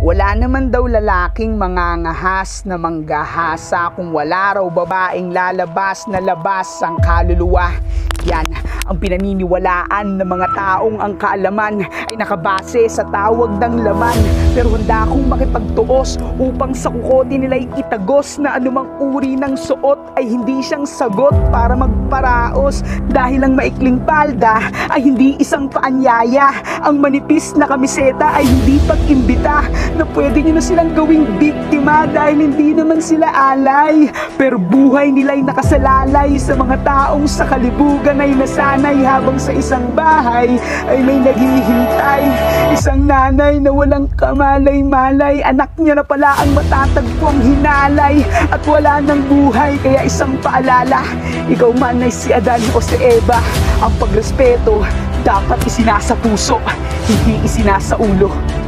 Wala naman daw lalaking mangangahas na manggahasa kung wala raw babaeng lalabas na labas ang kaluluwa. Yan ang pinaniniwalaan ng mga taong ang kaalaman ay nakabase sa tawag ng laman. Pero handa akong makipagtuos upang sa kukote nila'y itagos na anumang uri ng suot ay hindi siyang sagot para magparaos. Dahil ang maikling palda ay hindi isang paanyaya, ang manipis na kamiseta ay hindi pag-imbita na pwede nyo na silang gawing biktima dahil hindi naman sila alay. Pero buhay nila'y nakasalalay sa mga taong sa kalibugan ay nasanay habang sa isang bahay ay may naghihintay. Isang nanay na walang kamalay-malay, anak niya na pala ang matatagpong hinalay at wala ng buhay. Kaya isang paalala, ikaw man ay si Adan o si Eva, ang pagrespeto dapat isinasa puso, hindi isinasa ulo.